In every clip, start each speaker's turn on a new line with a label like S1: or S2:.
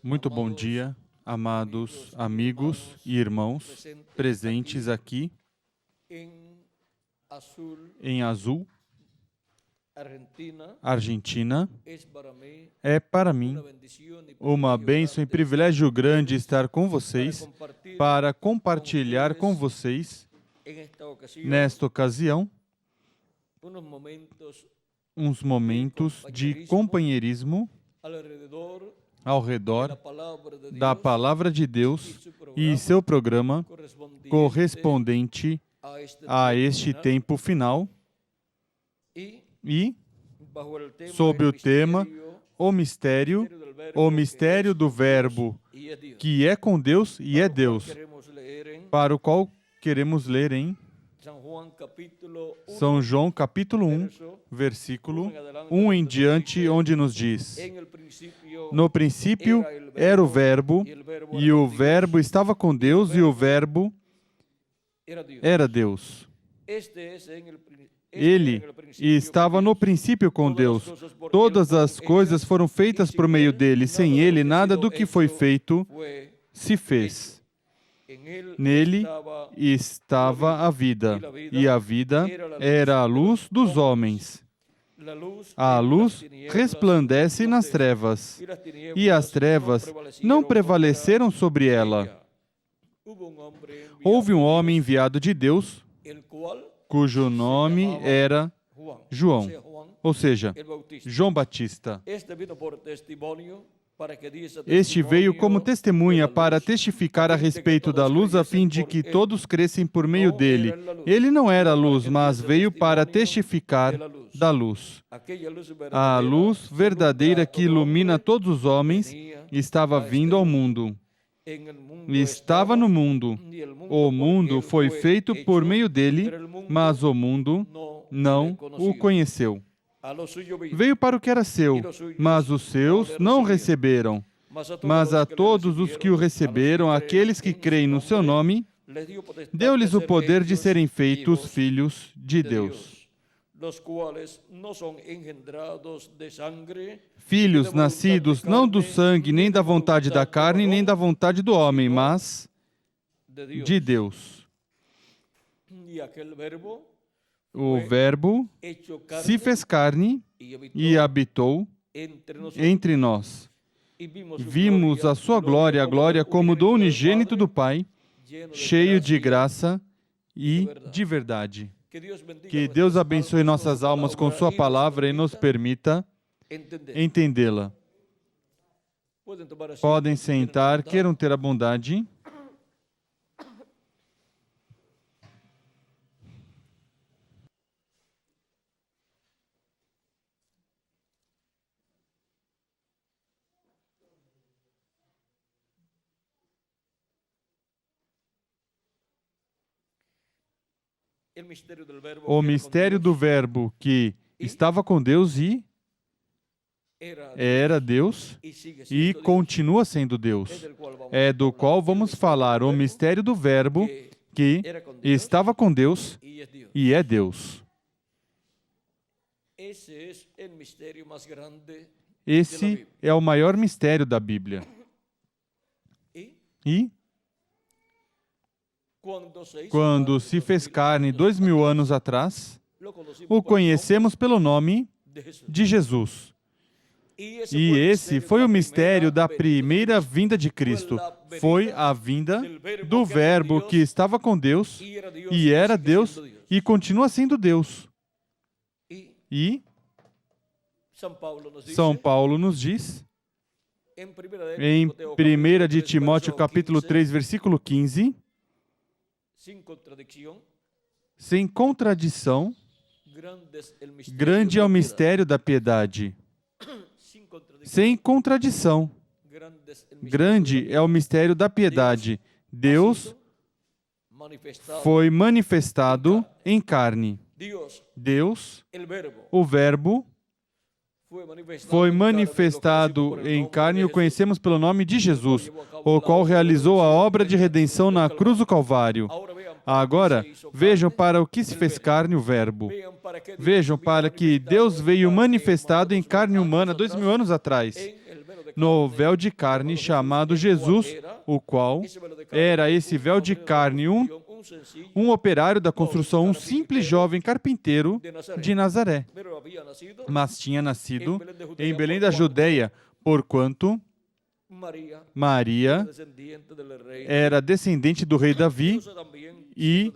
S1: Muito bom dia, amados amigos e irmãos presentes aqui em Azul, Argentina. É para mim uma bênção e privilégio grande estar com vocês para compartilhar com vocês, nesta ocasião, uns momentos de companheirismo ao redor da Palavra de Deus e seu programa correspondente a este tempo final e sobre o tema o mistério do Verbo, que é com Deus e é Deus, para o qual queremos ler em São João capítulo 1, versículo 1 em diante, onde nos diz: No princípio era o Verbo, e o Verbo estava com Deus, e o Verbo era Deus. Ele estava no princípio com Deus. Todas as coisas foram feitas por meio dele. Sem ele, nada do que foi feito se fez. Nele estava a vida, e a vida era a luz dos homens. A luz resplandece nas trevas, e as trevas não prevaleceram sobre ela. Houve um homem enviado de Deus, cujo nome era João, ou seja, João Batista. Este veio como testemunha para testificar a respeito da luz, a fim de que todos crescem por meio dele. Ele não era a luz, mas veio para testificar da luz. A luz verdadeira que ilumina todos os homens estava vindo ao mundo. Estava no mundo. O mundo foi feito por meio dele, mas o mundo não o conheceu. Veio para o que era seu, mas os seus não o receberam. Mas a todos os que o receberam, aqueles que creem no seu nome, deu-lhes o poder de serem feitos filhos de Deus. Filhos nascidos não do sangue, nem da vontade da carne, nem da vontade do homem, mas de Deus. O Verbo se fez carne e habitou entre nós. Vimos a sua glória, a glória como do unigênito do Pai, cheio de graça e de verdade. Que Deus abençoe nossas almas com sua palavra e nos permita entendê-la. Podem sentar, queiram ter a bondade. O mistério do Verbo que estava com Deus e era Deus e continua sendo Deus. É do qual vamos falar, o mistério do Verbo que estava com Deus e é Deus. Esse é o maior mistério da Bíblia. E quando se fez carne 2000 anos atrás, o conhecemos pelo nome de Jesus. E esse foi o mistério da primeira vinda de Cristo. Foi a vinda do Verbo que estava com Deus e era Deus e continua sendo Deus. E São Paulo nos diz, em 1 de Timóteo capítulo 3, versículo 15, sem contradição, grande é o mistério da piedade. Sem contradição, grande é o mistério da piedade. Deus foi manifestado em carne. Deus, o Verbo, foi manifestado em carne e o conhecemos pelo nome de Jesus, o qual realizou a obra de redenção na cruz do Calvário. Agora, vejam para o que se fez carne o Verbo. Vejam para que Deus veio manifestado em carne humana 2000 anos atrás. no véu de carne chamado Jesus, o qual era esse véu de carne, um operário da construção, um simples jovem carpinteiro de Nazaré, mas tinha nascido em Belém da Judeia, porquanto Maria era descendente do rei Davi e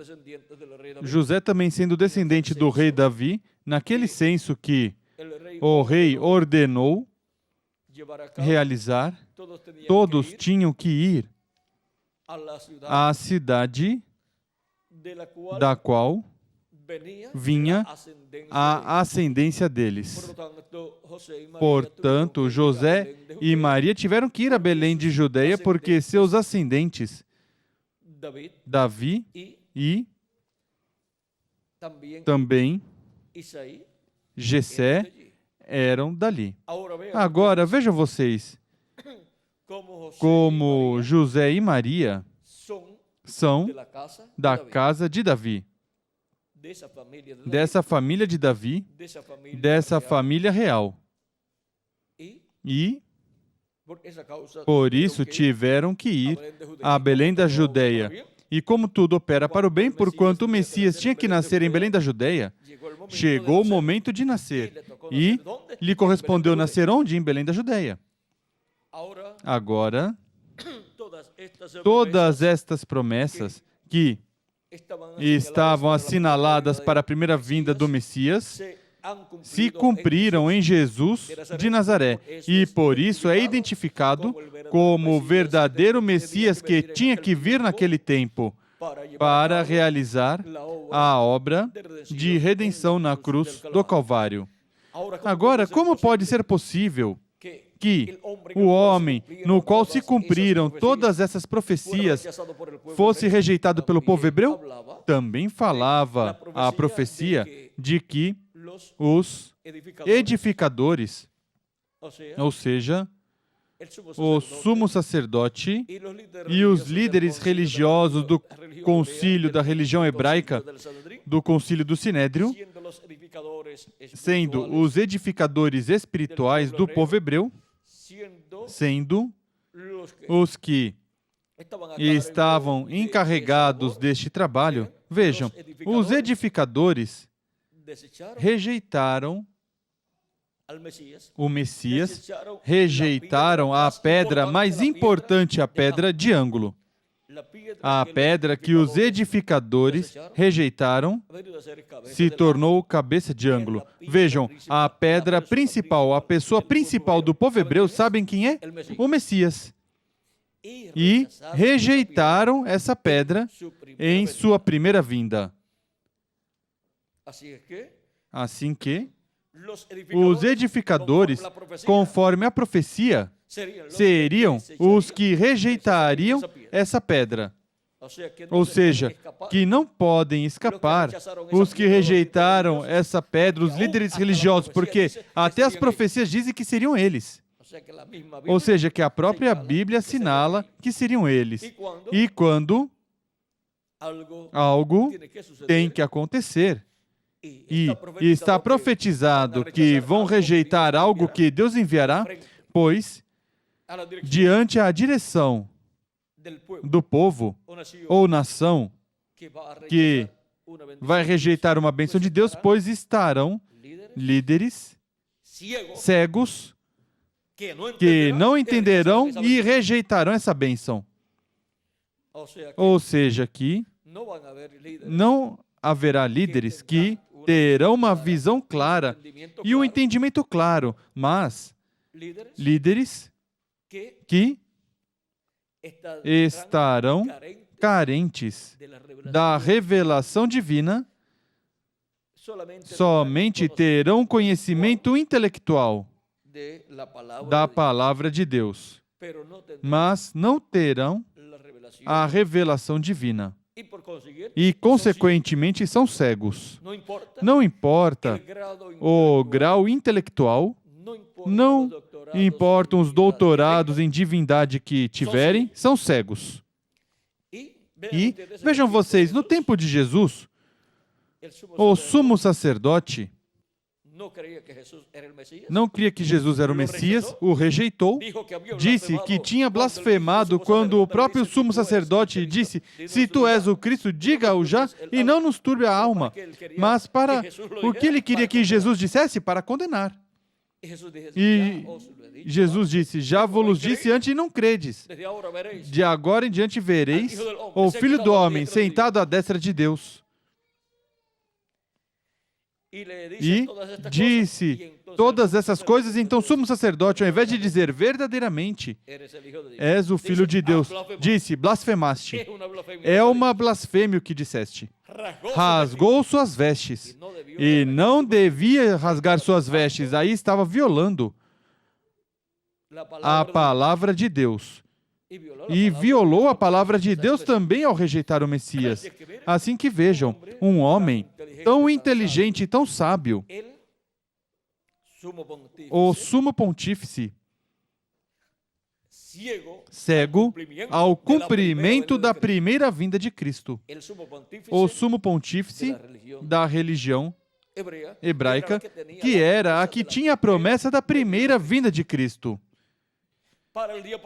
S1: José também sendo descendente do rei Davi, naquele senso que o rei ordenou realizar, todos tinham que ir à cidade da qual vinha a ascendência deles. Portanto, José e Maria tiveram que ir a Belém de Judeia porque seus ascendentes, Davi e também Jessé, eram dali. Agora, vejam vocês, como José e Maria são da casa de Davi, dessa família de Davi, dessa família real. E, por isso, tiveram que ir a Belém da Judeia. E como tudo opera para o bem, porquanto o Messias tinha que nascer em Belém da Judeia, chegou o momento de nascer. E lhe correspondeu nascer onde? Em Belém da Judeia. Agora, todas estas promessas que estavam assinaladas para a primeira vinda do Messias se cumpriram em Jesus de Nazaré, e por isso é identificado como o verdadeiro Messias que tinha que vir naquele tempo para realizar a obra de redenção na cruz do Calvário. Agora, como pode ser possível que o homem no qual se cumpriram todas essas profecias fosse rejeitado pelo povo hebreu? Também falava a profecia de que os edificadores, ou seja, o sumo sacerdote e os líderes religiosos do concílio da religião hebraica, do concílio do Sinédrio, sendo os edificadores espirituais do povo hebreu, sendo os que estavam encarregados deste trabalho. Vejam, os edificadores rejeitaram o Messias, rejeitaram a pedra mais importante, a pedra de ângulo. A pedra que os edificadores rejeitaram se tornou cabeça de ângulo. Vejam, a pedra principal, a pessoa principal do povo hebreu, sabem quem é? O Messias. E rejeitaram essa pedra em sua primeira vinda. Assim que os edificadores, conforme a profecia, seriam os que rejeitariam essa pedra. Ou seja, que não podem escapar os que rejeitaram essa pedra, os líderes religiosos, porque até as profecias dizem que seriam eles. Ou seja, que a própria Bíblia assinala que seriam eles. E quando algo tem que acontecer, e está profetizado que vão rejeitar algo que Deus enviará, pois, diante a direção do povo ou nação que vai rejeitar uma bênção de Deus, pois estarão líderes cegos que não entenderão e rejeitarão essa bênção. Ou seja, que não haverá líderes que terão uma visão clara e um entendimento claro, mas líderes que estarão carentes da revelação divina, somente terão conhecimento intelectual da palavra de Deus, mas não terão a revelação divina. E, consequentemente, são cegos. Não importa o grau intelectual, não importam os doutorados em divindade que tiverem, são cegos. E, vejam vocês, no tempo de Jesus, o sumo sacerdote não cria que Jesus era o Messias, o rejeitou, disse que tinha blasfemado quando o próprio sumo sacerdote disse: se tu és o Cristo, diga-o já e não nos turbe a alma. Mas para o que ele queria que Jesus dissesse? Para condenar. E Jesus disse: já vos disse antes e não credes. De agora em diante vereis o Filho do Homem sentado à destra de Deus. E disse todas essas coisas, então o sumo sacerdote, ao invés de dizer verdadeiramente, és o Filho de Deus, disse: blasfemaste. É uma blasfêmia o que disseste. Rasgou suas vestes. E não devia rasgar suas vestes, aí estava violando a palavra de Deus. E violou a palavra de Deus também ao rejeitar o Messias. Assim que vejam, um homem tão inteligente e tão sábio, o sumo pontífice, cego ao cumprimento da primeira vinda de Cristo. O sumo pontífice da religião hebraica, que era a que tinha a promessa da primeira vinda de Cristo.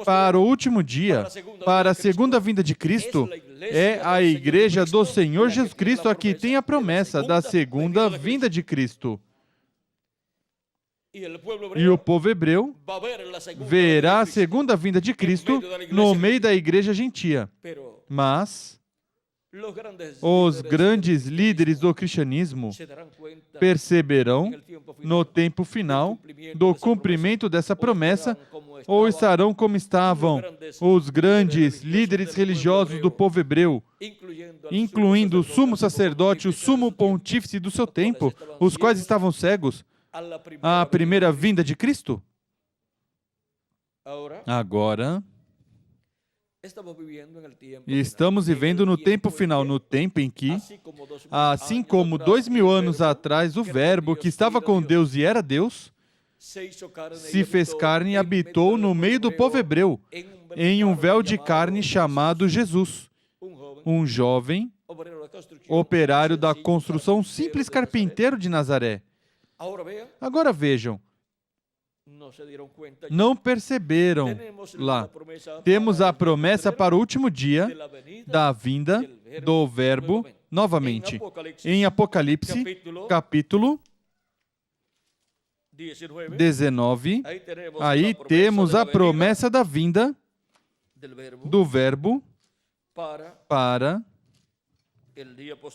S1: Para o último dia, para a segunda vinda de Cristo, é a igreja do Senhor Jesus Cristo a que tem a promessa da segunda vinda de Cristo. E o povo hebreu verá a segunda vinda de Cristo no meio da igreja gentia. Mas os grandes líderes do cristianismo perceberão no tempo final do cumprimento dessa promessa, ou estarão como estavam os grandes líderes religiosos do povo hebreu, incluindo o sumo sacerdote, o sumo pontífice do seu tempo, os quais estavam cegos à primeira vinda de Cristo? Agora, estamos vivendo no tempo final, no tempo em que, assim como 2000 anos atrás, o Verbo que estava com Deus e era Deus, se fez carne e habitou no meio do povo hebreu, em um véu de carne chamado Jesus, um jovem operário da construção, simples carpinteiro de Nazaré. Agora vejam, não perceberam lá. Temos a promessa para o último dia da vinda do Verbo novamente. Em Apocalipse, capítulo 19, aí temos a promessa da vinda do Verbo para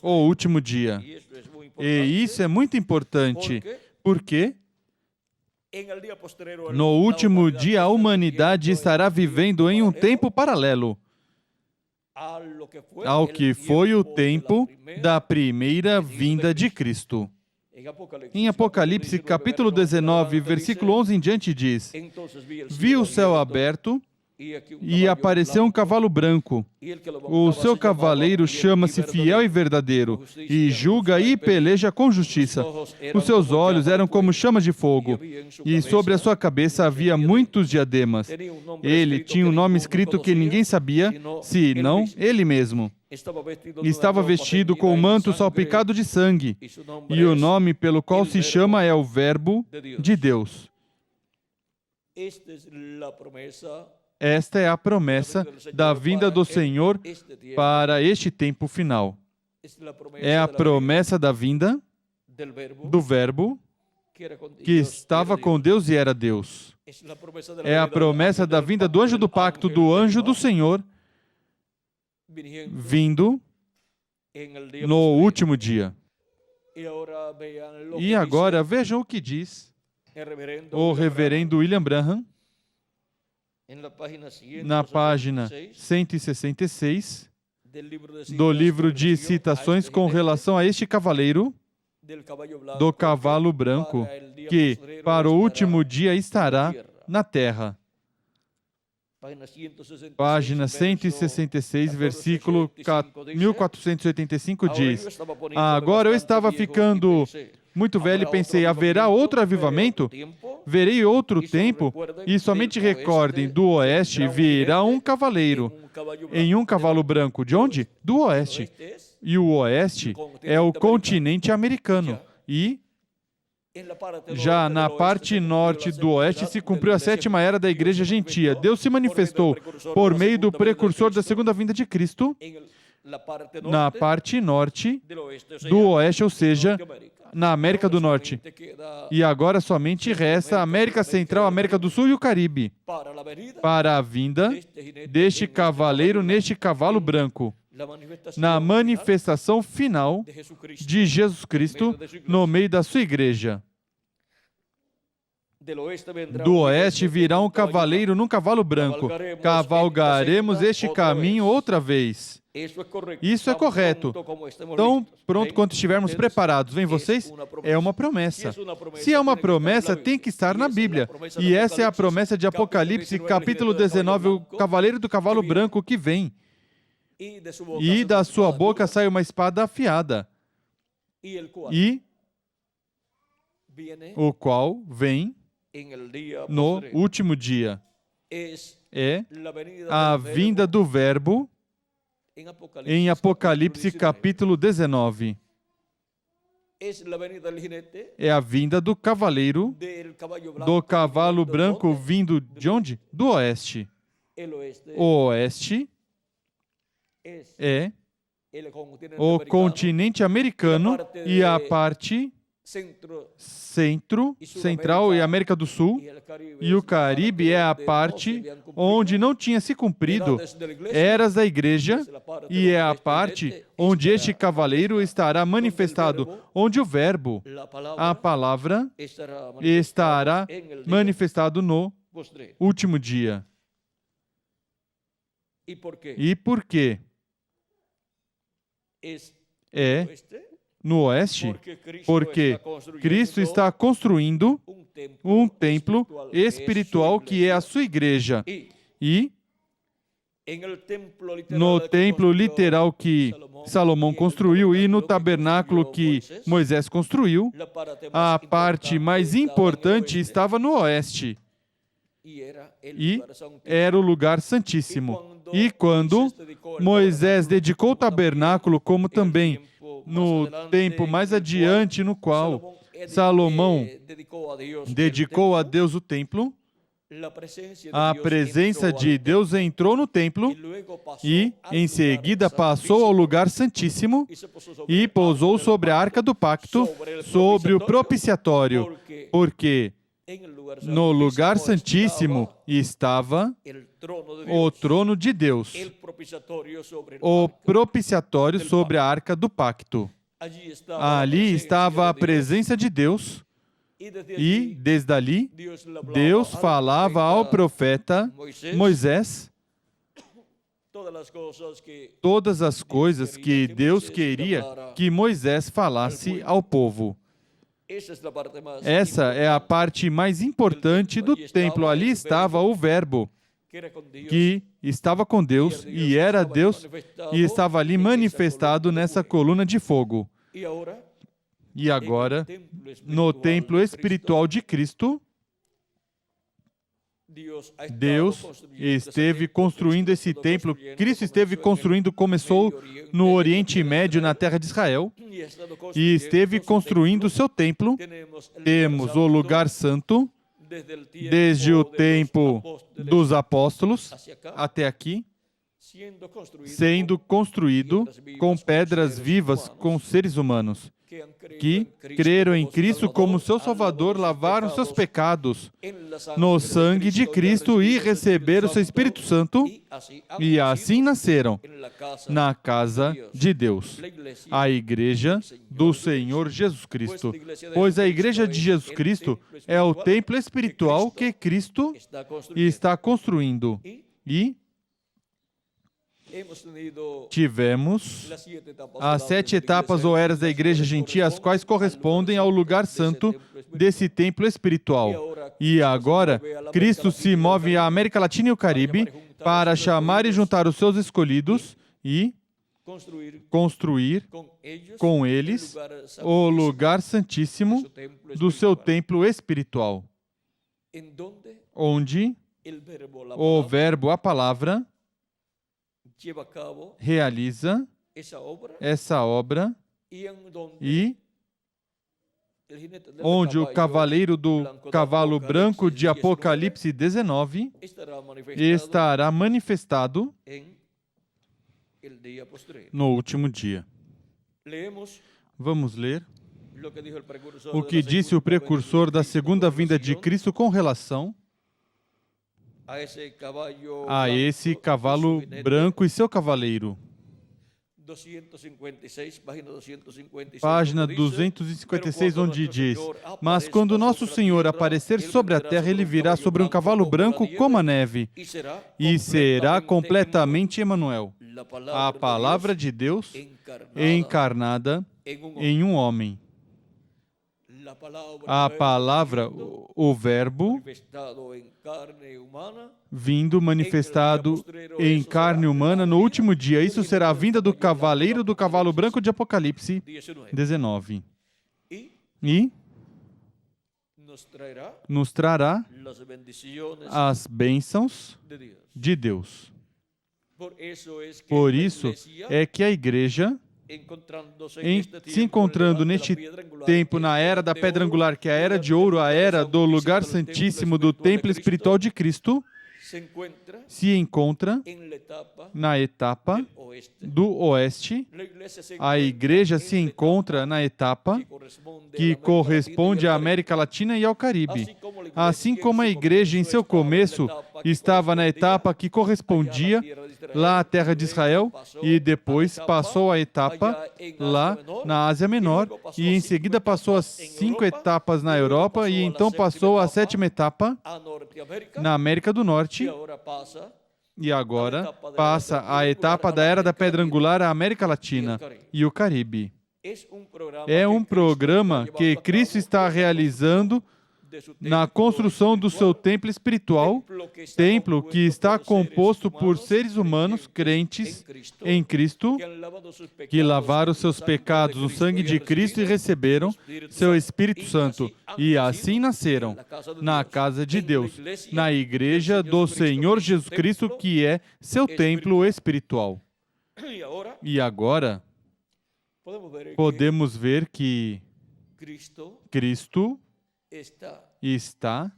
S1: o último dia. E isso é muito importante, porque no último dia a humanidade estará vivendo em um tempo paralelo ao que foi o tempo da primeira vinda de Cristo. Em Apocalipse, capítulo 19, versículo 11 em diante diz: vi o céu aberto e apareceu um cavalo branco. O seu cavaleiro chama-se Fiel e Verdadeiro, e julga e peleja com justiça. Os seus olhos eram como chamas de fogo, e sobre a sua cabeça havia muitos diademas. Ele tinha um nome escrito que ninguém sabia, senão ele mesmo. Estava vestido com um manto salpicado de sangue, e o nome pelo qual se chama é o Verbo de Deus. Esta é a promessa da vinda do Senhor para este tempo final. É a promessa da vinda do Verbo que estava com Deus e era Deus. É a promessa da vinda do anjo do pacto, do anjo do Senhor, vindo no último dia. E agora vejam o que diz o reverendo William Branham na página 166 do livro de citações com relação a este cavaleiro do cavalo branco, que para o último dia estará na terra. Página 166, versículo 1485 diz: agora eu estava ficando muito velho e pensei, haverá outro avivamento? Verei outro tempo? E somente recordem, do oeste virá um cavaleiro em um cavalo branco. De onde? Do oeste. E o oeste é o continente americano. E Já na parte norte do oeste se cumpriu a sétima era da Igreja Gentia. Deus se manifestou por meio do precursor da segunda vinda de Cristo na parte norte do oeste, ou seja, na América do Norte. E agora somente resta a América Central, a América do Sul e o Caribe para a vinda deste cavaleiro neste cavalo branco, na manifestação final de Jesus Cristo no meio da sua igreja. Do oeste virá um cavaleiro num cavalo branco. Cavalgaremos este caminho outra vez. Isso é correto. Tão pronto quanto estivermos preparados. Vem vocês? É uma promessa. Se é uma promessa, tem que estar na Bíblia. E essa é a promessa de Apocalipse, capítulo 19, o cavaleiro do cavalo branco que vem. E da sua boca sai uma espada afiada. E o qual vem no último dia. É a vinda do Verbo em Apocalipse capítulo 19. É a vinda do cavaleiro, do cavalo branco vindo de onde? Do oeste. O oeste é o continente americano e a parte central e América do Sul, e o Caribe é a parte onde não tinha se cumprido eras da igreja, e é a parte onde este cavaleiro estará manifestado, onde o Verbo, a palavra, estará manifestado no último dia. E por quê? É no oeste, porque Cristo está construindo um templo espiritual que é a sua igreja. E no templo literal que Salomão construiu e no tabernáculo que Moisés construiu, a parte mais importante estava no oeste. E era o lugar santíssimo. E quando Moisés dedicou o tabernáculo, como também no tempo mais adiante, no qual Salomão dedicou a Deus o templo, a presença de Deus entrou no templo e, em seguida, passou ao lugar santíssimo e pousou sobre a arca do pacto, sobre o propiciatório, porque no lugar santíssimo estava o trono de Deus, o propiciatório sobre a arca do pacto. Ali estava a presença de Deus e, desde ali, Deus falava ao profeta Moisés todas as coisas que Deus queria que Moisés falasse ao povo. Essa é a parte mais importante do templo. Ali estava o Verbo, que estava com Deus e era Deus, e estava ali manifestado nessa coluna de fogo. E agora, no templo espiritual de Cristo, Deus esteve construindo esse templo. Cristo esteve construindo, começou no Oriente Médio, na terra de Israel, e esteve construindo o seu templo. Temos o lugar santo, desde o tempo dos apóstolos até aqui, sendo construído com pedras vivas, com seres humanos que creram em Cristo como seu Salvador, lavaram seus pecados no sangue de Cristo e receberam o seu Espírito Santo, e assim nasceram na casa de Deus, a igreja do Senhor Jesus Cristo. Pois a igreja de Jesus Cristo é o templo espiritual que Cristo está construindo. E tivemos as 7 etapas ou eras da igreja gentia, as quais correspondem ao lugar santo desse templo espiritual. E agora, Cristo se move à América Latina e o Caribe para chamar e juntar os seus escolhidos e construir com eles o lugar santíssimo do seu templo espiritual, onde o Verbo, a palavra, realiza essa obra e onde o cavaleiro do cavalo branco de Apocalipse 19 estará manifestado no último dia. Vamos ler o que disse o precursor da segunda vinda de Cristo com relação a esse cavalo branco e seu cavaleiro. Página 256, onde diz: Mas quando nosso Senhor aparecer sobre a terra, ele virá sobre um cavalo branco como a neve, e será completamente Emanuel, a palavra de Deus encarnada em um homem. A palavra, o verbo, vindo manifestado em carne humana no último dia. Isso será a vinda do cavaleiro do cavalo branco de Apocalipse 19. E nos trará as bênçãos de Deus. Por isso é que a igreja, se encontrando neste tempo, na era da pedra angular, que é a era de ouro, a era do lugar santíssimo do templo espiritual de Cristo, se encontra na etapa do oeste. A igreja se encontra na etapa que corresponde à América Latina e ao Caribe. Assim como a igreja em seu começo estava na etapa que correspondia lá à terra de Israel e depois passou a etapa lá na Ásia Menor e em seguida passou as 5 etapas na Europa e então passou a 7ª etapa na América do Norte. E agora passa a etapa da Era da Pedra Angular, a América Latina e o Caribe. É um programa que Cristo está realizando na construção do seu templo espiritual, templo que está composto por seres humanos crentes em Cristo, que lavaram seus pecados no sangue de Cristo e receberam seu Espírito Santo, e assim nasceram na casa de Deus, na igreja do Senhor Jesus Cristo, que é seu templo espiritual. E agora, podemos ver que Cristo está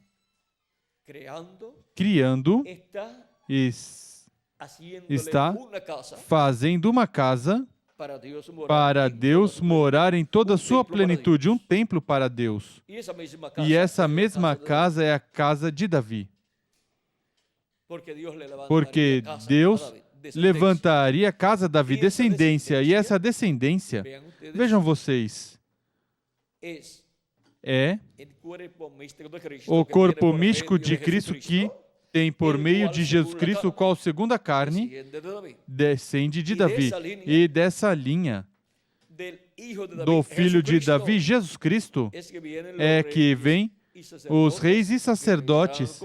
S1: criando, está fazendo uma casa para Deus morar em toda a sua plenitude, um templo para Deus. E essa mesma casa é a casa de Davi. Porque Deus levantaria a casa de Davi, descendência, e essa descendência, vejam vocês, é o corpo místico de Cristo que tem por meio de Jesus Cristo, o qual, segundo a carne, descende de Davi. E dessa linha do filho de Davi, Jesus Cristo, é que vem os reis e sacerdotes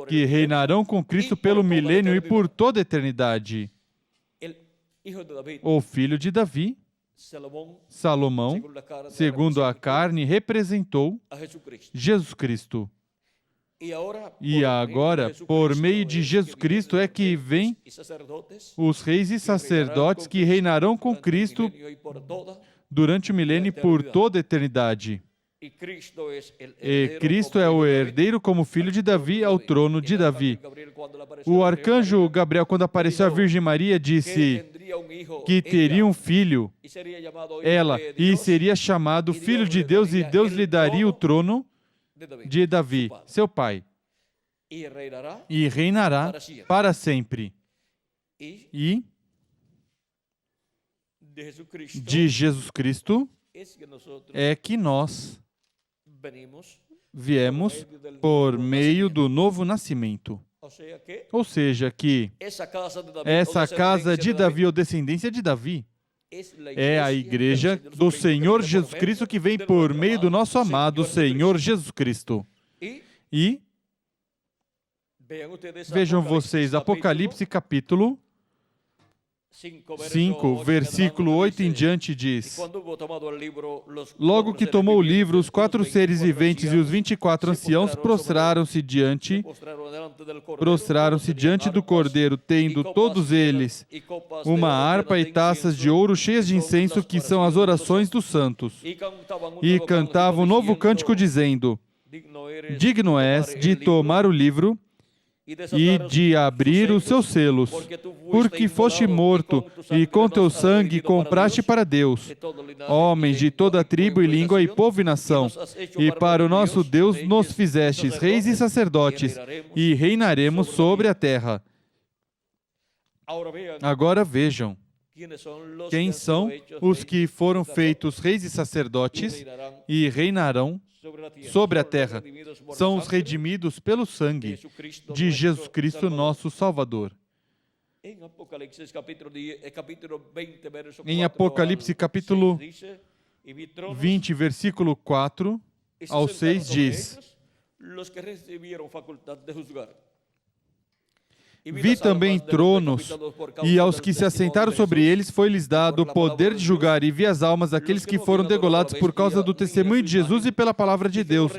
S1: que reinarão com Cristo pelo milênio e por toda a eternidade. O filho de Davi, Salomão, segundo a carne, representou Jesus Cristo. E agora, por meio de Jesus Cristo, é que vem os reis e sacerdotes que reinarão com Cristo durante o milênio e por toda a eternidade. E Cristo é o herdeiro como filho de Davi ao trono de Davi. O arcanjo Gabriel, quando apareceu à Virgem Maria, disse que teria um filho, e seria chamado Filho de Deus, e Deus lhe daria o trono de Davi, seu pai, e reinará para sempre. E de Jesus Cristo é que nós viemos por meio do novo nascimento. Ou seja, que essa casa de Davi, ou descendência de Davi, é a igreja do Senhor Jesus Cristo que vem por meio do nosso amado Senhor Jesus Cristo. E vejam vocês, Apocalipse capítulo 5, versículo 8 em diante diz: Logo que tomou o livro, os 4 seres viventes e os 24 anciãos prostraram-se diante do Cordeiro, tendo todos eles uma harpa e taças de ouro cheias de incenso, que são as orações dos santos. E cantavam um novo cântico, dizendo: Digno és de tomar o livro e de abrir os seus selos, porque foste morto, e com teu sangue compraste para Deus homens de toda tribo e língua e povo e nação, e para o nosso Deus nos fizestes reis e sacerdotes, e reinaremos sobre a terra. Agora vejam, quem são os que foram feitos reis e sacerdotes e reinarão sobre a terra? São os redimidos pelo sangue de Jesus Cristo, nosso Salvador. Em Apocalipse capítulo 20, versículo 4 ao 6 diz: Vi também tronos, e aos que se assentaram sobre eles foi-lhes dado o poder de julgar, e vi as almas daqueles que foram degolados por causa do testemunho de Jesus e pela palavra de Deus,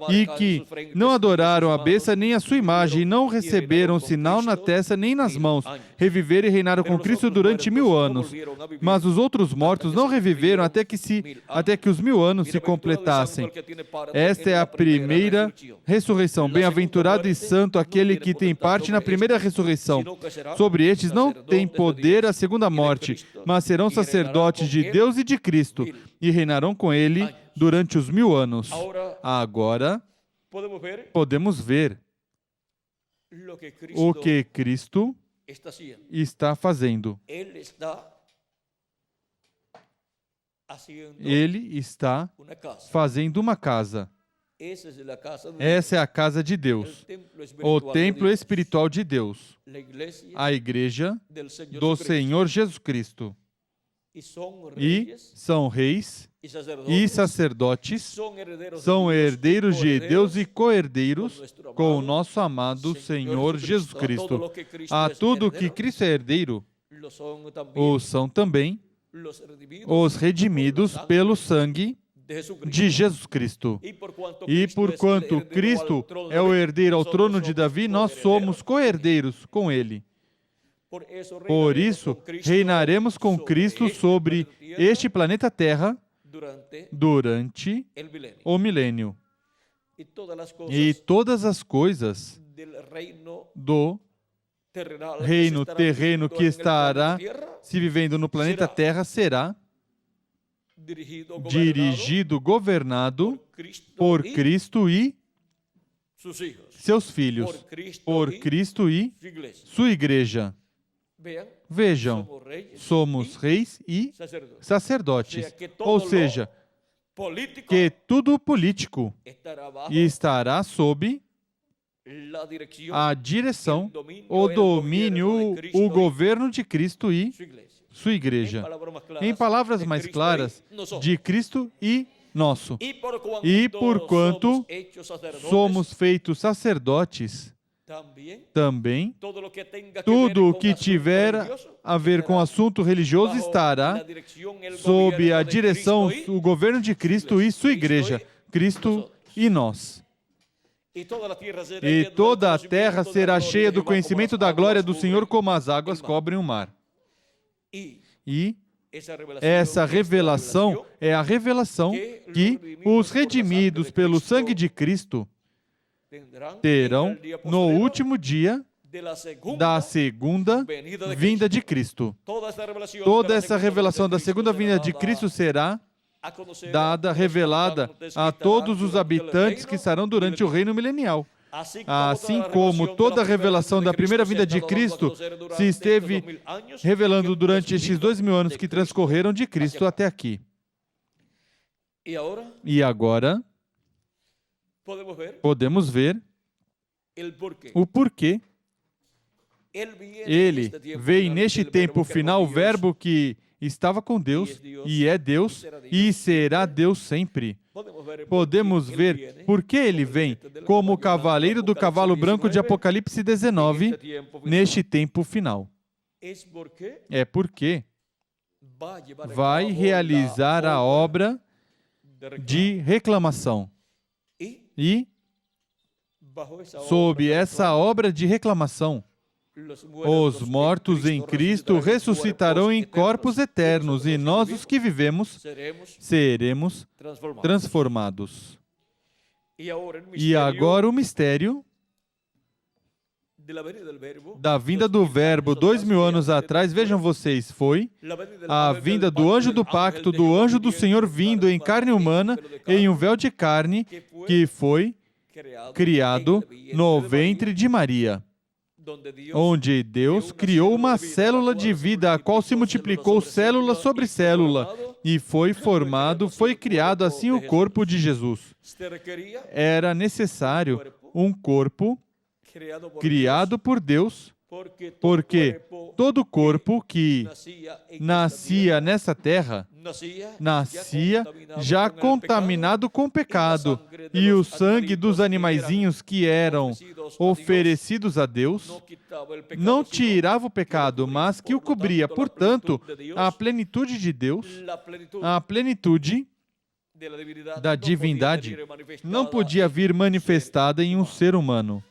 S1: e que não adoraram a besta nem a sua imagem, e não receberam sinal na testa nem nas mãos. Reviveram e reinaram com Cristo durante 1000 anos. Mas os outros mortos não reviveram até que os 1000 anos se completassem. Esta é a primeira ressurreição. Bem-aventurado e santo aquele que tem parte na primeira ressurreição. Sobre estes não tem poder a segunda morte, mas serão sacerdotes de Deus e de Cristo, e reinarão com ele durante os 1000 anos. Agora, podemos ver o que Cristo está fazendo. Ele está fazendo uma casa. Essa é a casa de Deus, o templo espiritual de Deus, a igreja do Senhor Jesus Cristo. E são reis e sacerdotes, são herdeiros de Deus e co-herdeiros com o nosso amado Senhor Jesus Cristo. A tudo que Cristo é herdeiro, o são também os redimidos pelo sangue de Jesus Cristo. E porquanto Cristo é o herdeiro ao trono de Davi, nós somos co-herdeiros com ele. Por isso, reinaremos com Cristo sobre este planeta Terra durante o milênio. E todas as coisas do reino terreno que estará se vivendo no planeta Terra será dirigido, governado por Cristo e seus filhos, por Cristo e sua igreja. Vejam, somos reis e sacerdotes, ou seja, que tudo político estará sob a direção, o domínio, o governo de Cristo e sua igreja. Em palavras mais claras, de Cristo e nosso. E porquanto somos feitos sacerdotes, também tudo o que tiver a ver com assunto religioso estará sob a direção, o governo de Cristo e sua igreja, Cristo e nós. E toda a terra será cheia do conhecimento da glória do Senhor, como as águas cobrem o mar. E essa revelação é a revelação que os redimidos pelo sangue de Cristo terão no último dia da segunda vinda de Cristo. Toda essa revelação da segunda vinda de Cristo será dada, revelada a todos os habitantes que estarão durante o reino milenial. Assim como toda a revelação da primeira vinda de Cristo se esteve revelando durante estes 2000 anos que transcorreram de Cristo até aqui. E agora, podemos ver o porquê ele veio neste tempo final, o verbo que estava com Deus, e é Deus, e será Deus sempre. Podemos ver por que ele vem como o cavaleiro do cavalo branco de Apocalipse 19, neste tempo final. é porque vai realizar a obra de reclamação. E, sob essa obra de reclamação, os mortos em Cristo ressuscitarão em corpos eternos, e nós, os que vivemos, seremos transformados. E agora o mistério da vinda do Verbo 2000 anos atrás, vejam vocês, foi a vinda do anjo do pacto, do anjo do Senhor vindo em carne humana, em um véu de carne, que foi criado no ventre de Maria, onde Deus criou uma célula de vida, a qual se multiplicou célula sobre célula, e foi formado, foi criado assim o corpo de Jesus. Era necessário um corpo criado por Deus, porque todo corpo que nascia nessa terra, nascia já contaminado com pecado, e o sangue dos animaizinhos que eram oferecidos a Deus não tirava o pecado, mas que o cobria. Portanto, a plenitude de Deus, a plenitude da divindade, não podia vir manifestada em um ser humano.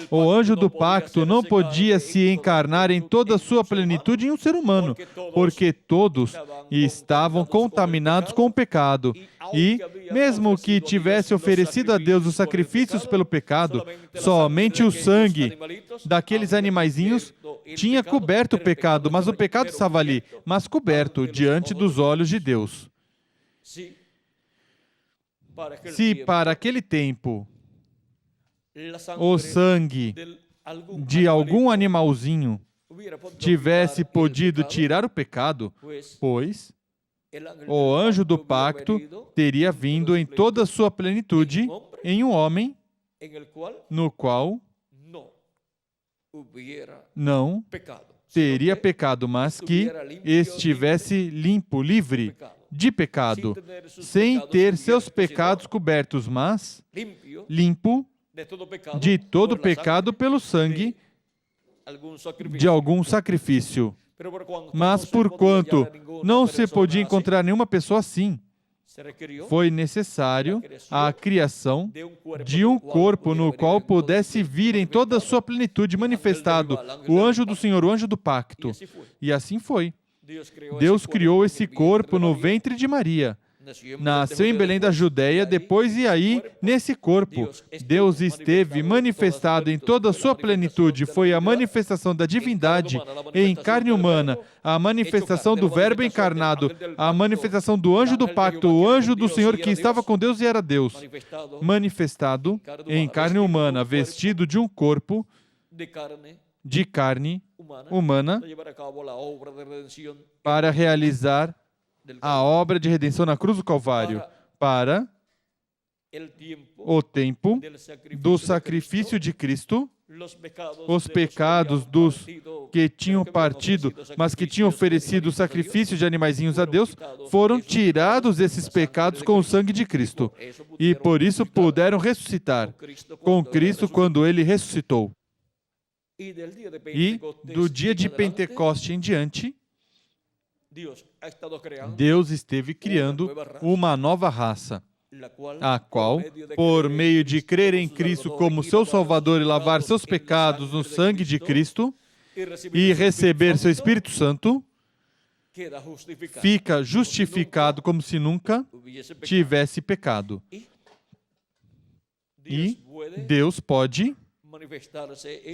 S1: O anjo do pacto não podia se encarnar em toda a sua plenitude em um ser humano, porque todos estavam contaminados com o pecado. E, mesmo que tivesse oferecido a Deus os sacrifícios pelo pecado, somente o sangue daqueles animaizinhos tinha coberto o pecado, mas o pecado estava ali, mas coberto diante dos olhos de Deus. Se para aquele tempo o sangue de algum animalzinho tivesse podido tirar o pecado, pois o anjo do pacto teria vindo em toda a sua plenitude em um homem no qual não teria pecado, mas que estivesse limpo, livre de pecado, sem ter seus pecados cobertos, mas limpo de todo pecado pelo sangue de algum sacrifício. Mas porquanto não se podia encontrar nenhuma pessoa assim, foi necessário a criação de um corpo no qual pudesse vir em toda a sua plenitude manifestado o anjo do Senhor, o anjo do pacto. E assim foi. Deus criou esse corpo no ventre de Maria. Nasceu em Belém da Judéia, depois e aí, nesse corpo, Deus esteve manifestado em toda a sua plenitude. Foi a manifestação da divindade em carne humana, a manifestação do Verbo encarnado, a manifestação do anjo do pacto, o anjo do Senhor que estava com Deus e era Deus, manifestado em carne humana, vestido de um corpo de carne humana, para realizar a obra de redenção na cruz do Calvário, para o tempo do sacrifício de Cristo. Os pecados dos que tinham partido, mas que tinham oferecido o sacrifício de animaizinhos a Deus, foram tirados esses pecados com o sangue de Cristo. E por isso puderam ressuscitar com Cristo quando Ele ressuscitou. E do dia de Pentecoste em diante, Deus esteve criando uma nova raça, a qual, por meio de crer em Cristo como seu Salvador e lavar seus pecados no sangue de Cristo e receber seu Espírito Santo, fica justificado como se nunca tivesse pecado. E Deus pode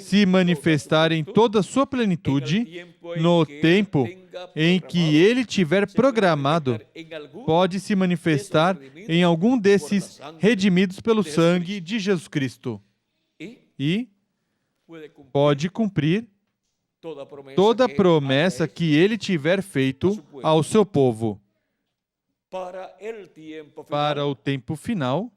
S1: se manifestar em toda a sua plenitude no tempo em que Ele tiver programado. Pode se manifestar em algum desses redimidos pelo sangue de Jesus Cristo. E pode cumprir toda a promessa que Ele tiver feito ao seu povo. Para o tempo final,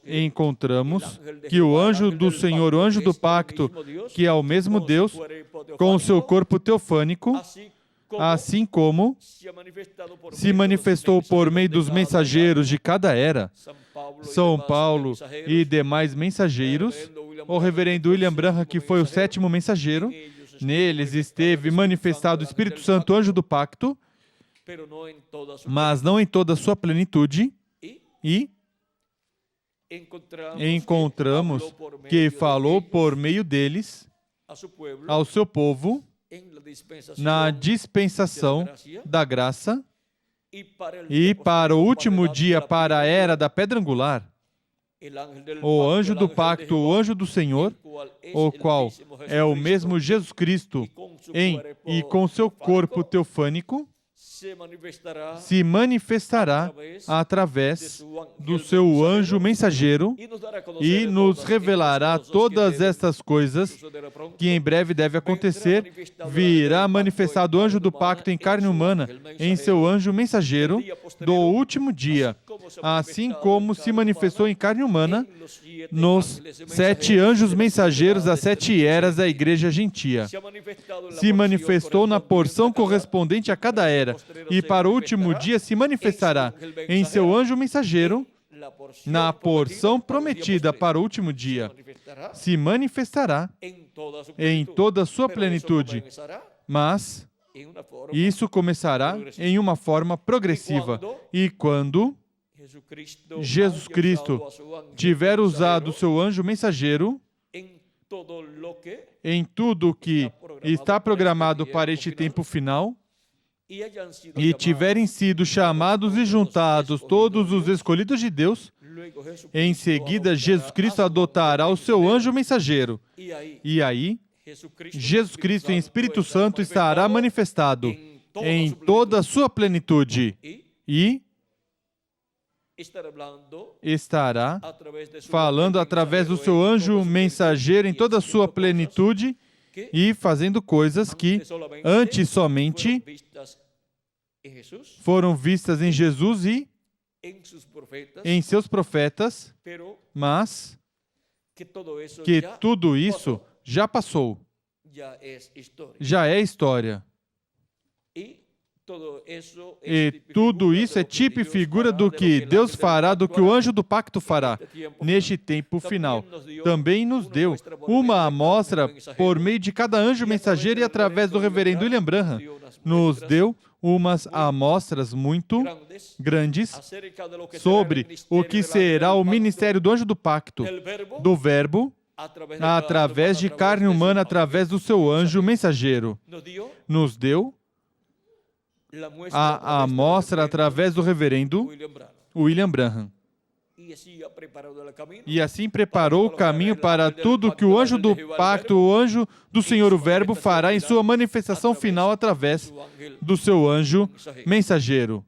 S1: encontramos que o anjo do Senhor, o anjo do pacto, que é o mesmo Deus, com o seu corpo teofânico, assim como se manifestou por meio dos mensageiros de cada era, São Paulo e demais mensageiros, o reverendo William Branham, que foi o 7º mensageiro, Neles esteve manifestado o Espírito Santo, anjo do pacto, mas não em toda a sua plenitude. E encontramos que falou por meio deles ao seu povo na dispensação da graça e para o último dia, para a era da pedra angular, o anjo do pacto, o anjo do Senhor, o qual é o mesmo Jesus Cristo e com seu corpo teofânico, se manifestará através do seu anjo mensageiro e nos revelará todas estas coisas que em breve deve acontecer. Virá manifestado o anjo do pacto em carne humana, em seu anjo mensageiro do último dia, assim como se manifestou em carne humana nos 7 anjos mensageiros das 7 eras da igreja gentia. Se manifestou na porção correspondente a cada era, e para o último dia se manifestará em seu anjo mensageiro na porção prometida para o último dia. Se manifestará em toda a sua plenitude, mas isso começará em uma forma progressiva. E quando Jesus Cristo tiver usado o seu anjo mensageiro em tudo que está programado para este tempo final, e tiverem sido chamados e juntados todos os escolhidos de Deus, em seguida Jesus Cristo adotará o seu anjo mensageiro. E aí, Jesus Cristo em Espírito Santo estará manifestado em toda a sua plenitude e estará falando através do seu anjo mensageiro em toda a sua plenitude e fazendo coisas que antes somente foram vistas em Jesus e em seus profetas, mas que tudo isso já passou, já é história. E tudo isso é tipo e figura do que Deus fará, do que o anjo do pacto fará neste tempo final. Também nos deu uma amostra por meio de cada anjo mensageiro e através do reverendo William Branham. Nos deu umas amostras muito grandes sobre o que será o ministério do anjo do pacto, do Verbo, através de carne humana, através do seu anjo mensageiro. Nos deu a amostra através do reverendo William Branham. E assim preparou o caminho para tudo que o anjo do pacto, o anjo do Senhor, o Verbo, fará em sua manifestação final através do seu anjo mensageiro.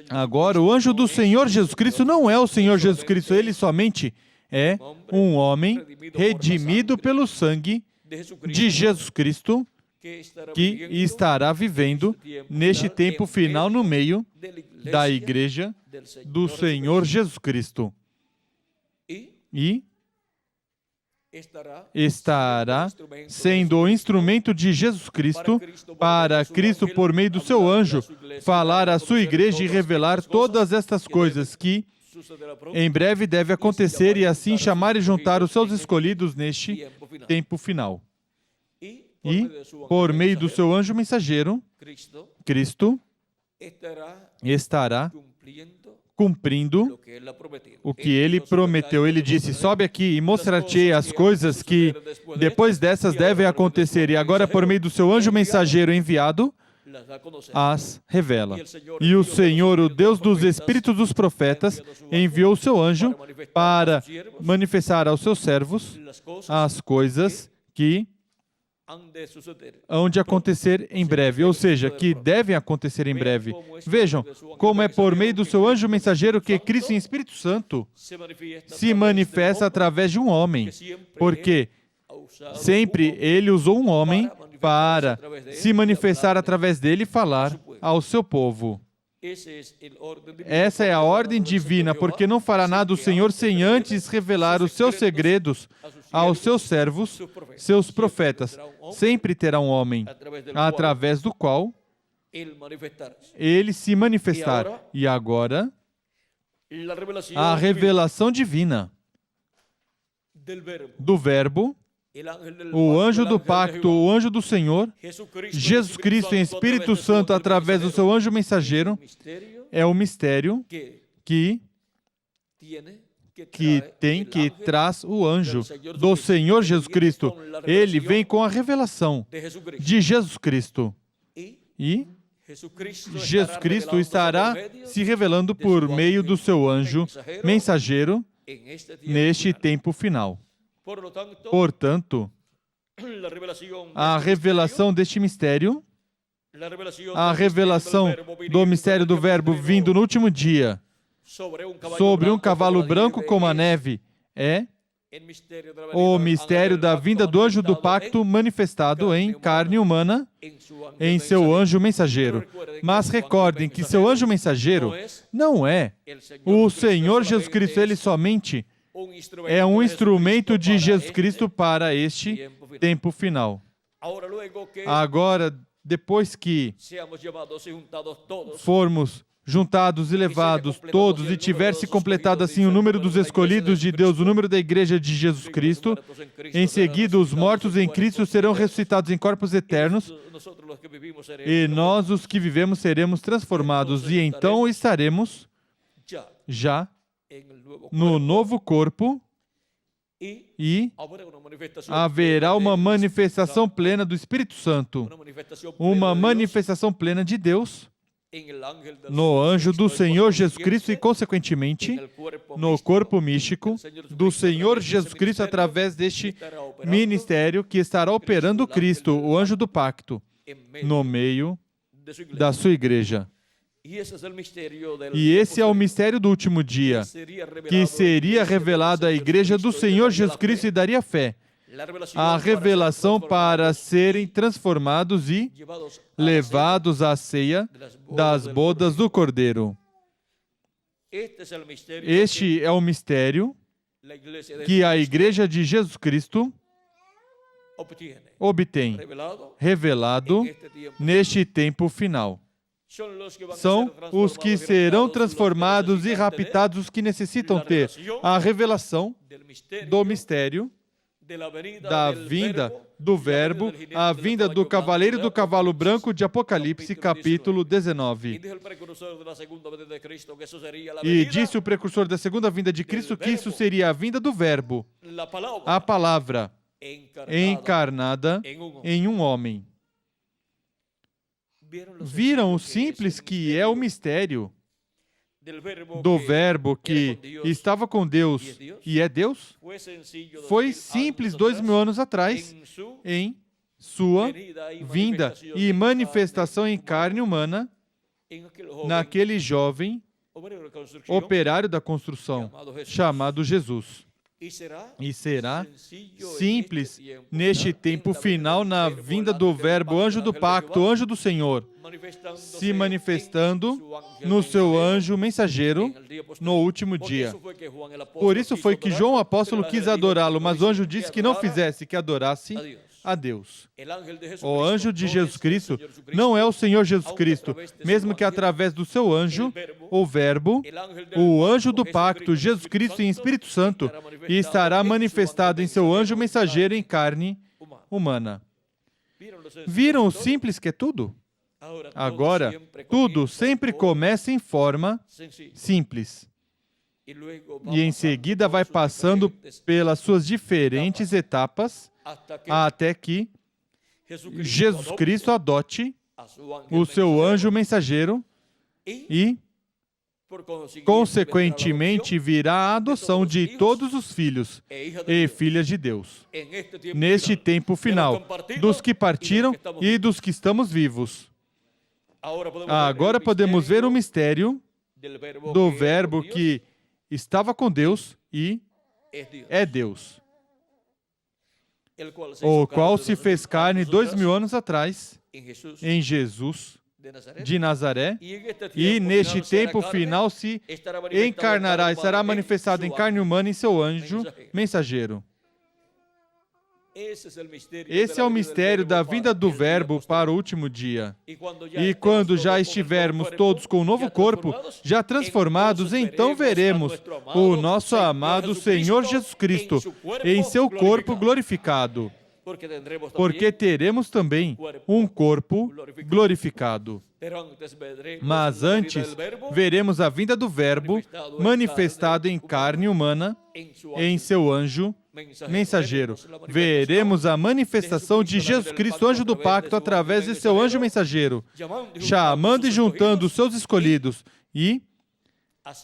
S1: Agora, o anjo do Senhor Jesus Cristo não é o Senhor Jesus Cristo, ele somente é um homem redimido pelo sangue de Jesus Cristo, que estará vivendo neste tempo final no meio da igreja do Senhor Jesus Cristo. E estará sendo o instrumento de Jesus Cristo para Cristo, por meio do seu anjo, falar à sua igreja e revelar todas estas coisas que em breve deve acontecer e assim chamar e juntar os seus escolhidos neste tempo final. E, por meio do seu anjo mensageiro, Cristo estará cumprindo o que ele prometeu. Ele disse: sobe aqui e mostrar-te as coisas que depois dessas devem acontecer. E agora, por meio do seu anjo mensageiro enviado, as revela. E o Senhor, o Deus dos espíritos dos profetas, enviou o seu anjo para manifestar aos seus servos as coisas que hão de acontecer em breve, ou seja, que devem acontecer em breve. Vejam como é por meio do seu anjo mensageiro que Cristo em Espírito Santo se manifesta através de um homem, porque sempre ele usou um homem para se manifestar através dele e falar ao seu povo. Essa é a ordem divina, porque não fará nada o Senhor sem antes revelar os seus segredos aos seus servos, seus profetas. Sempre terá um homem através do qual ele se manifestar. E agora, a revelação divina do Verbo O anjo do pacto, o anjo do Senhor, Jesus Cristo em Espírito Santo, através do seu anjo mensageiro, é o mistério que traz o anjo do Senhor Jesus Cristo. Ele vem com a revelação de Jesus Cristo. E Jesus Cristo estará se revelando por meio do seu anjo mensageiro neste tempo final. Portanto, a revelação deste mistério, a revelação do mistério do Verbo vindo no último dia, sobre um cavalo branco como a neve, é o mistério da vinda do anjo do pacto manifestado em carne humana em seu anjo mensageiro. Mas recordem que seu anjo mensageiro não é o Senhor Jesus Cristo, ele somente é um instrumento de Jesus Cristo para este tempo final. Agora, depois que formos juntados e levados todos, e tiver se completado assim o número dos escolhidos de Deus, o número da igreja de Jesus Cristo, em seguida os mortos em Cristo serão ressuscitados em corpos eternos, e nós, os que vivemos, seremos transformados, e então estaremos já no novo corpo, e haverá uma manifestação plena do Espírito Santo, uma manifestação plena de Deus no anjo do Senhor Jesus Cristo e, consequentemente, no corpo místico do Senhor Jesus Cristo através deste ministério que estará operando Cristo, o anjo do pacto, no meio da sua igreja. E esse é o mistério do último dia, que seria revelado à igreja do Senhor Jesus Cristo e daria fé. A revelação para serem transformados e levados à ceia das bodas do Cordeiro. Este é o mistério que a igreja de Jesus Cristo obtém, revelado neste tempo final. São os que serão transformados e raptados, os que necessitam ter a revelação do mistério da vinda do Verbo, a vinda do cavaleiro e do cavalo branco de Apocalipse, capítulo 19. E disse o precursor da segunda vinda de Cristo que isso seria a vinda do Verbo, a palavra encarnada em um homem. Viram o simples que é o mistério do Verbo que estava com Deus e é Deus? Foi simples 2000 anos atrás, em sua vinda e manifestação em carne humana, naquele jovem operário da construção, chamado Jesus. E será simples neste tempo final, na vinda do Verbo, anjo do pacto, anjo do Senhor, se manifestando no seu anjo mensageiro no último dia. Por isso foi que João apóstolo quis adorá-lo, mas o anjo disse que não fizesse, que adorasse a Deus. O anjo de Jesus Cristo não é o Senhor Jesus Cristo, mesmo que através do seu anjo, o Verbo, o anjo do pacto, Jesus Cristo em Espírito Santo, e estará manifestado em seu anjo mensageiro em carne humana. Viram o simples que é tudo? Agora, tudo sempre começa em forma simples. E em seguida vai passando pelas suas diferentes etapas até que Jesus Cristo adote o seu anjo mensageiro e, consequentemente, virá a adoção de todos os filhos e filhas de Deus. Neste tempo final, dos que partiram e dos que estamos vivos. Agora podemos ver o mistério do Verbo que estava com Deus e é Deus, o qual se fez carne 2000 anos atrás em Jesus de Nazaré, e neste tempo final se encarnará e será manifestado em carne humana em seu anjo mensageiro. Esse é o mistério da vinda do Verbo para o último dia. E quando já estivermos todos com um novo corpo, já transformados, então veremos o nosso amado Senhor Jesus Cristo em seu corpo glorificado. Porque teremos também um corpo glorificado. Mas antes, veremos a vinda do Verbo manifestado em carne humana em seu anjo mensageiro. Veremos a manifestação de Jesus Cristo, anjo do pacto, através de seu anjo mensageiro, chamando e juntando os seus escolhidos e,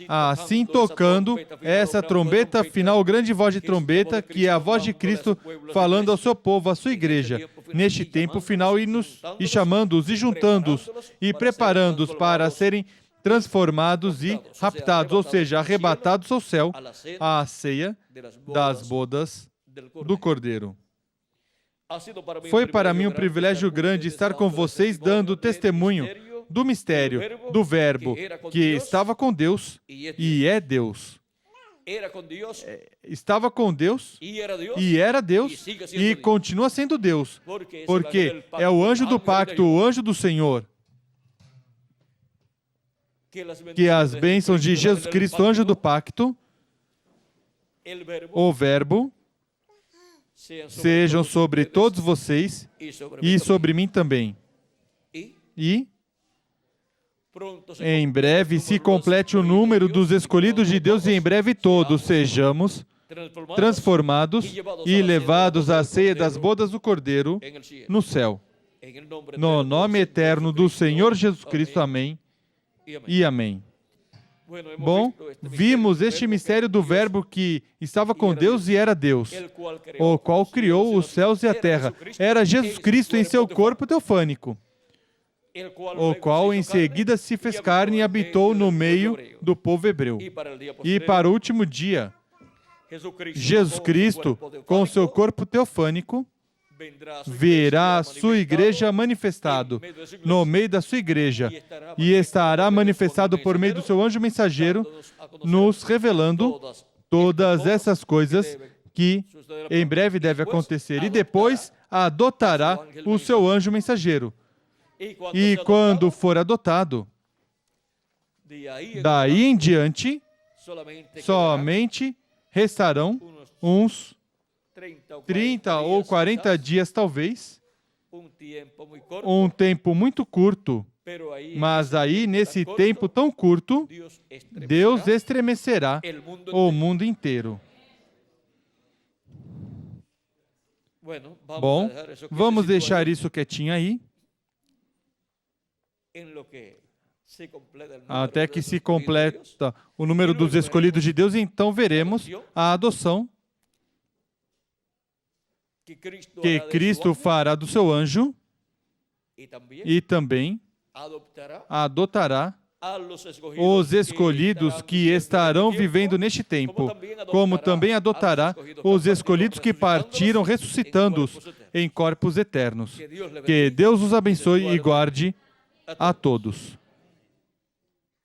S1: assim tocando essa trombeta final, grande voz de trombeta, que é a voz de Cristo falando ao seu povo, à sua igreja, neste tempo final, e chamando-os e juntando-os e preparando-os para serem transformados e raptados, ou seja, arrebatados ao céu, à ceia das bodas do Cordeiro. Foi para mim um privilégio grande estar com vocês dando testemunho do mistério, do Verbo, que estava com Deus e é Deus. Estava com Deus e era Deus e continua sendo Deus, porque é o anjo do pacto, o anjo do Senhor. Que as bênçãos de Jesus Cristo, anjo do pacto, o Verbo, sejam sobre todos vocês e sobre mim também. E em breve se complete o número dos escolhidos de Deus e em breve todos sejamos transformados e levados à ceia das bodas do Cordeiro no céu. No nome eterno do Senhor Jesus Cristo, amém e amém. Bom, vimos este mistério do Verbo que estava com Deus e era Deus, o qual criou os céus e a terra. Era Jesus Cristo em seu corpo teofânico, o qual em seguida se fez carne e habitou no meio do povo hebreu. E para o último dia, Jesus Cristo, com seu corpo teofânico, verá a sua igreja manifestado no meio da sua igreja e estará manifestado por meio do seu anjo mensageiro, nos revelando todas essas coisas que em breve deve acontecer. E depois adotará o seu anjo mensageiro. E quando for adotado, daí em diante, somente restarão uns 30 ou 40 dias, talvez, um tempo muito curto, mas aí, nesse tempo tão curto, Deus estremecerá o mundo inteiro. Bom, vamos deixar isso quietinho aí, até que se completa o número dos escolhidos de Deus, então veremos a adoção que Cristo fará do seu anjo e também adotará os escolhidos que estarão vivendo neste tempo, como também adotará os escolhidos que partiram ressuscitando-os em corpos eternos. Que Deus os abençoe e guarde a todos.